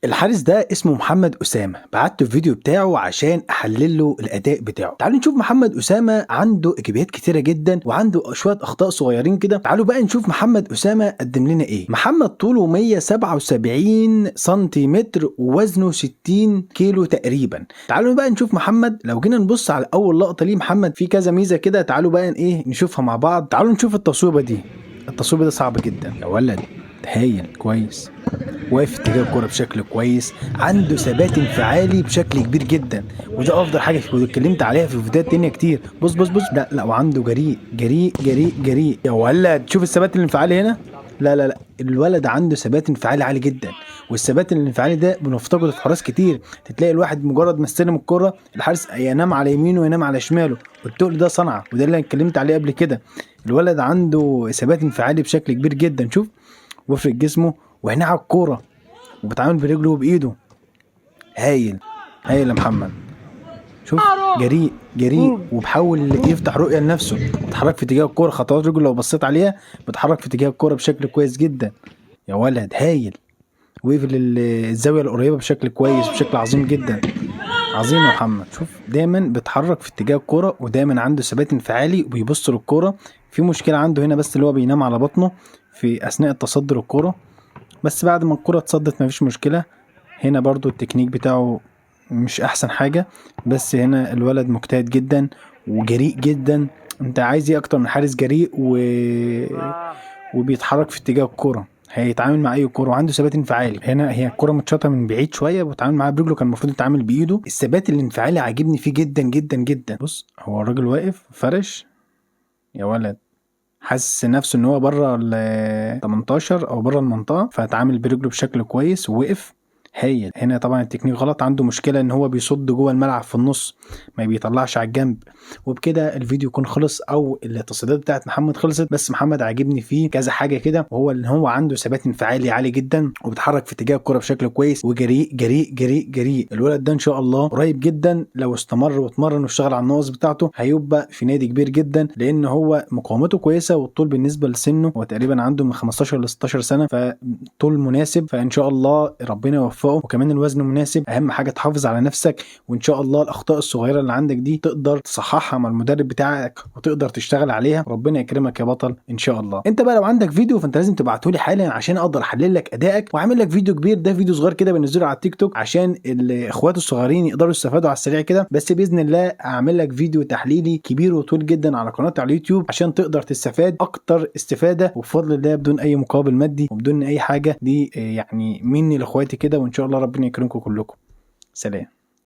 الحارس ده اسمه محمد أسامة، بعت الفيديو بتاعه عشان احلل له الاداء بتاعه. تعالوا نشوف محمد أسامة عنده ايجابيات كتيره جدا وعنده شويه اخطاء صغيرين كده. تعالوا بقى نشوف محمد أسامة قدم لنا ايه. محمد طوله 177 سنتيمتر ووزنه 60 كيلو تقريبا. تعالوا بقى نشوف محمد. لو جينا نبص على اول لقطه ليه محمد في كذا ميزه كده، تعالوا بقى نشوفها مع بعض. تعالوا نشوف التصويبه دي. التصويبه ده صعب جدا يا ولد. هايل كويس، واقف اتجاه الكرة بشكل كويس، عنده ثبات انفعالي بشكل كبير جدا، وده افضل حاجه اتكلمت عليها في فيديوهات تانية كتير. بص بص بص، لا وعنده جريء جريء جريء جريء يا ولد. شوف الثبات الانفعالي هنا. لا الولد عنده ثبات انفعالي عالي جدا، والثبات الانفعالي ده بنفتقده في حراس كتير. تلاقي الواحد مجرد ما استلم الكرة الحارس ينام على يمينه وينام على شماله، والتقل ده صنعه، وده اللي انا اتكلمت عليه قبل كده. الولد عنده ثبات انفعالي بشكل كبير جدا. شوف وفرق جسمه وهنا على الكوره، وبتعامل برجله وبايده. هايل هايل يا محمد. شوف جريء جريء، وبحاول يفتح رؤيه لنفسه، بيتحرك في اتجاه الكوره. خطوات رجله لو بصيت عليها بيتحرك في اتجاه الكوره بشكل كويس جدا يا ولد. هايل، وقفل الزاويه القريبه بشكل كويس بشكل عظيم جدا. عظيم يا محمد. شوف دايما بيتحرك في اتجاه الكوره، ودايما عنده ثبات انفعالي وبيبص للكوره. في مشكله عنده هنا بس اللي هو بينام على بطنه في اثناء التصدي الكوره، بس بعد ما الكرة اتصدت مفيش مشكلة. هنا برضو التكنيك بتاعه مش احسن حاجة، بس هنا الولد مجتهد جدا وجريء جدا. انت عايز ايه اكتر من حارس جريء وبيتحرك في اتجاه الكرة، هيتعامل مع اي كرة وعنده ثبات انفعالي. هنا هي الكرة متشاطة من بعيد شوية وبيتعامل معاها برجله، كان المفروض يتعامل بايده. الثبات الانفعالي عاجبني فيه جدا جدا جدا. بص هو الراجل واقف فرش يا ولد، حاسس نفسه ان هو بره ال 18 او بره المنطقه، فتعامل برجله بشكل كويس ووقف. هايل. هنا طبعا التكنيك غلط، عنده مشكله ان هو بيصد جوه الملعب في النص، ما بيطلعش على الجنب. وبكده الفيديو يكون خلص، او التصديات بتاعت محمد خلصت. بس محمد عاجبني فيه كذا حاجه كده، وهو ان هو عنده ثبات انفعالي عالي جدا، وبيتحرك في اتجاه الكره بشكل كويس، وجريء جريء جريء جريء. الولد ده ان شاء الله قريب جدا لو استمر واتمرن واشتغل على النقص بتاعته هيبقى في نادي كبير جدا، لان هو مقاومته كويسه، والطول بالنسبه لسنه هو تقريبا عنده من 15 ل 16 سنه، فطول مناسب. فان شاء الله ربنا يوفقه، وكمان الوزن مناسب. اهم حاجه تحافظ على نفسك، وان شاء الله الاخطاء الصغيره اللي عندك دي تقدر تصححها مع المدرب بتاعك وتقدر تشتغل عليها. ربنا يكرمك يا بطل ان شاء الله. انت بقى لو عندك فيديو فانت لازم تبعته لي حالا عشان اقدر احلل لك ادائك واعمل لك فيديو كبير. ده فيديو صغير كده بنزله على التيك توك عشان الاخوات الصغيرين يقدروا يستفادوا على السريع كده. بس باذن الله اعمل لك فيديو تحليلي كبير وطويل جدا على قناتي على اليوتيوب عشان تقدر تستفاد اكتر استفاده، وبفضل الله بدون اي مقابل مادي وبدون اي حاجه. دي يعني مني لاخواتي كده، وان شاء الله ربنا يكرمكم كلكم. سلام.